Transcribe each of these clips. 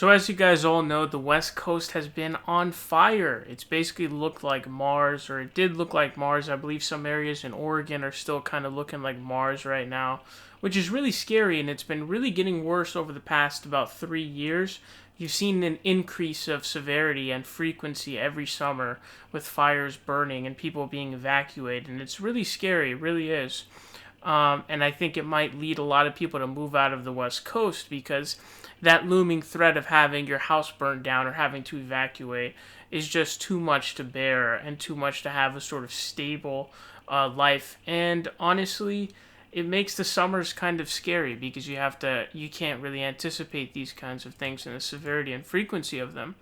So as you guys all know, the West Coast has been on fire. It's basically looked like Mars, or it did look like Mars. I believe some areas in Oregon are still kind of looking like Mars right now, which is really scary, and it's been really getting worse over the past about 3 years. You've seen an increase of severity and frequency every summer with fires burning and people being evacuated, and it's really scary. It really is. And I think it might lead a lot of people to move out of the West Coast because that looming threat of having your house burned down or having to evacuate is just too much to bear and too much to have a sort of stable life. And honestly, it makes the summers kind of scary because you can't really anticipate these kinds of things and the severity and frequency of them,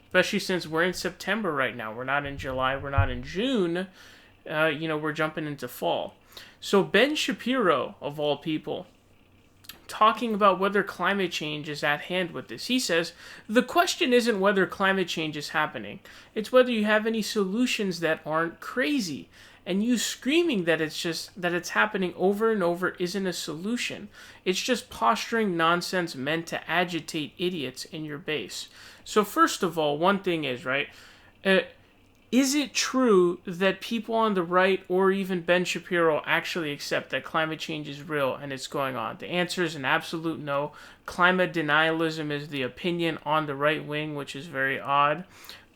especially since we're in September right now. We're not in July, we're not in June. We're jumping into fall. So Ben Shapiro, of all people, talking about whether climate change is at hand with this. He says, the question isn't whether climate change is happening. It's whether you have any solutions that aren't crazy. And you screaming that it's happening over and over isn't a solution. It's just posturing nonsense meant to agitate idiots in your base. So first of all, one thing is, right, is it true that people on the right or even Ben Shapiro actually accept that climate change is real and it's going on? The answer is an absolute no. Climate denialism is the opinion on the right wing, which is very odd.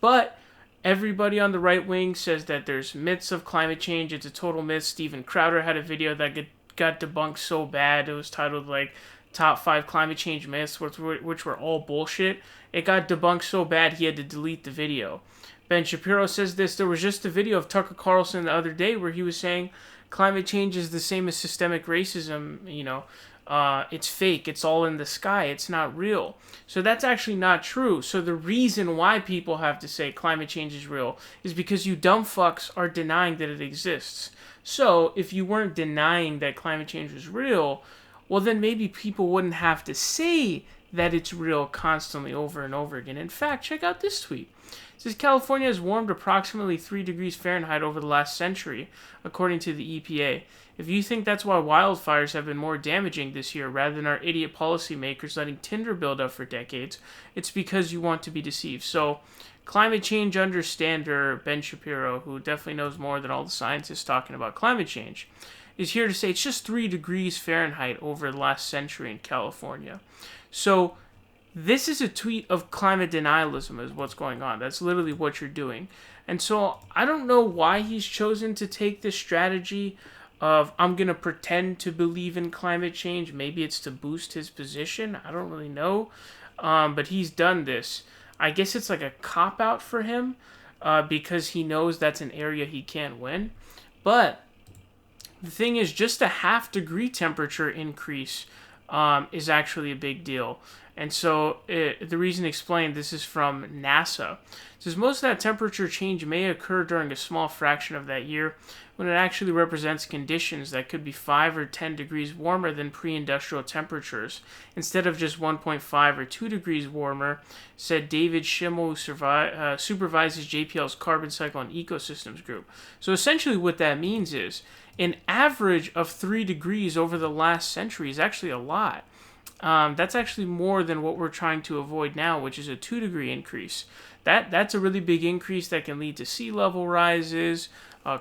But everybody on the right wing says that there's myths of climate change. It's a total myth. Steven Crowder had a video that got debunked so bad. It was titled like Top 5 Climate Change Myths, which were all bullshit. It got debunked so bad he had to delete the video. Ben Shapiro says this. There was just a video of Tucker Carlson the other day where he was saying climate change is the same as systemic racism. It's fake. It's all in the sky. It's not real. So that's actually not true. So the reason why people have to say climate change is real is because you dumb fucks are denying that it exists. So if you weren't denying that climate change was real, well then maybe people wouldn't have to say that it's real constantly over and over again. In fact, check out this tweet. It says California has warmed approximately 3 degrees Fahrenheit over the last century, according to the EPA. If you think that's why wildfires have been more damaging this year rather than our idiot policymakers letting tinder build up for decades, it's because you want to be deceived. So, climate change understander Ben Shapiro, who definitely knows more than all the scientists talking about climate change, is here to say it's just 3 degrees Fahrenheit over the last century in California. So, this is a tweet of climate denialism is what's going on. That's literally what you're doing. And so I don't know why he's chosen to take this strategy of I'm going to pretend to believe in climate change. Maybe it's to boost his position. I don't really know. But he's done this. I guess it's like a cop-out for him because he knows that's an area he can't win. But the thing is, just a half-degree temperature increase is actually a big deal. And so the reason explained, this is from NASA. It says most of that temperature change may occur during a small fraction of that year when it actually represents conditions that could be 5 or 10 degrees warmer than pre-industrial temperatures, instead of just 1.5 or 2 degrees warmer, said David Schimmel, who supervises JPL's Carbon Cycle and Ecosystems Group. So essentially what that means is an average of 3 degrees over the last century is actually a lot. That's actually more than what we're trying to avoid now, which is a 2-degree increase. That's a really big increase that can lead to sea level rises,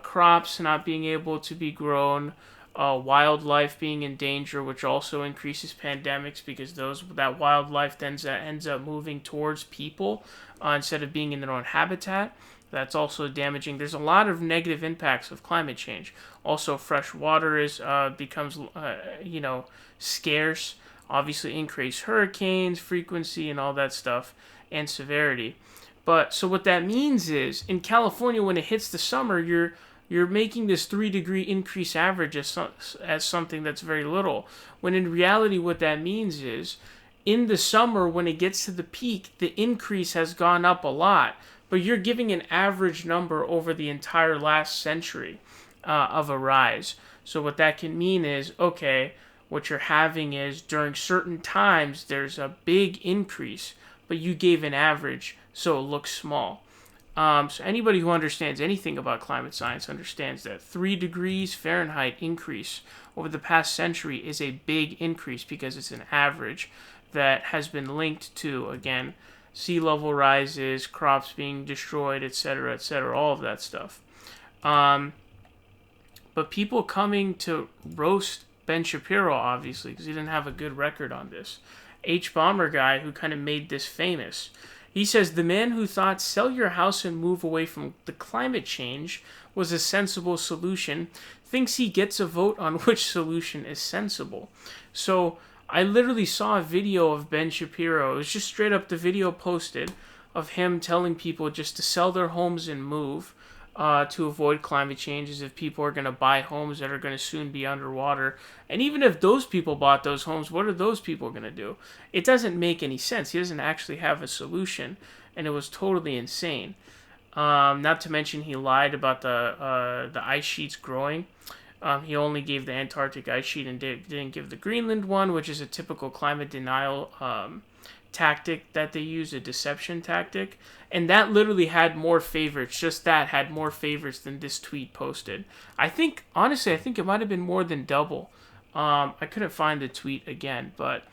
crops not being able to be grown, wildlife being in danger, which also increases pandemics because that wildlife then ends up moving towards people instead of being in their own habitat. That's also damaging. There's a lot of negative impacts of climate change. Also, fresh water becomes scarce. Obviously, increased hurricanes, frequency, and all that stuff, and severity. But so what that means is, in California, when it hits the summer, you're making this 3-degree increase average as something that's very little. When in reality, what that means is, in the summer, when it gets to the peak, the increase has gone up a lot. But you're giving an average number over the entire last century of a rise. So what that can mean is, okay, what you're having is during certain times there's a big increase, but you gave an average, so it looks small. So anybody who understands anything about climate science understands that 3 degrees Fahrenheit increase over the past century is a big increase because it's an average that has been linked to, again, sea level rises, crops being destroyed, etc., all of that stuff. But people coming to roast Ben Shapiro, obviously, because he didn't have a good record on this. Hbomberguy, who kind of made this famous. He says, the man who thought sell your house and move away from the climate change was a sensible solution thinks he gets a vote on which solution is sensible. So I literally saw a video of Ben Shapiro. It was just straight up the video posted of him telling people just to sell their homes and move to avoid climate change, as if people are going to buy homes that are going to soon be underwater. And even if those people bought those homes, what are those people going to do? It doesn't make any sense. He doesn't actually have a solution, and it was totally insane. Not to mention he lied about the ice sheets growing. He only gave the Antarctic ice sheet and didn't give the Greenland one, which is a typical climate denial tactic that they use, a deception tactic. And that literally had more favorites. Just that had more favorites than this tweet posted. Honestly, I think it might have been more than double. I couldn't find the tweet again, but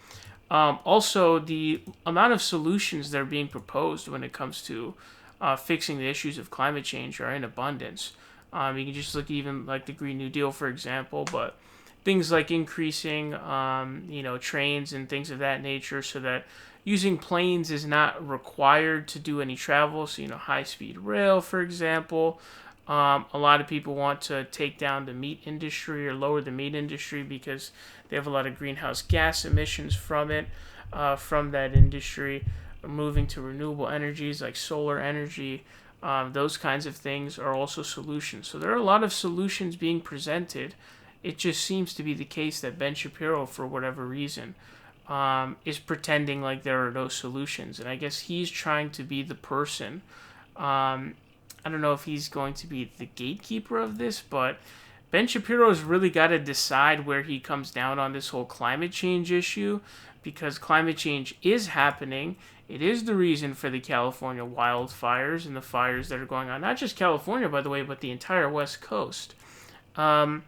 also the amount of solutions that are being proposed when it comes to fixing the issues of climate change are in abundance. You can just look even like the Green New Deal, for example, but things like increasing, trains and things of that nature, so that using planes is not required to do any travel. So, high-speed rail, for example. A lot of people want to take down the meat industry or lower the meat industry because they have a lot of greenhouse gas emissions from it, from that industry. Moving to renewable energies like solar energy, those kinds of things are also solutions. So there are a lot of solutions being presented. It just seems to be the case that Ben Shapiro, for whatever reason, is pretending like there are no solutions. And I guess he's trying to be the person. I don't know if he's going to be the gatekeeper of this, but Ben Shapiro's really got to decide where he comes down on this whole climate change issue, because climate change is happening. It is the reason for the California wildfires and the fires that are going on. Not just California, by the way, but the entire West Coast. It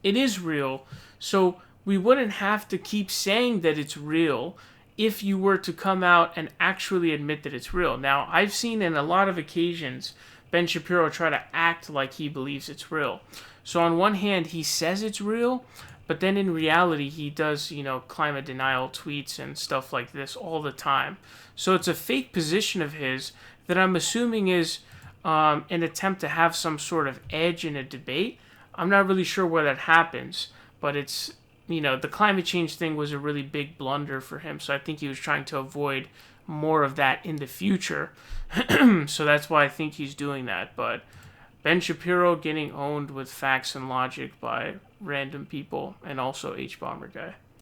is real. So we wouldn't have to keep saying that it's real if you were to come out and actually admit that it's real. Now, I've seen in a lot of occasions Ben Shapiro try to act like he believes it's real. So on one hand, he says it's real, but then in reality, he does, climate denial tweets and stuff like this all the time. So it's a fake position of his that I'm assuming is an attempt to have some sort of edge in a debate. I'm not really sure where that happens, but it's, the climate change thing was a really big blunder for him. So I think he was trying to avoid more of that in the future. So that's why I think he's doing that. But Ben Shapiro getting owned with facts and logic by random people, and also Hbomberguy.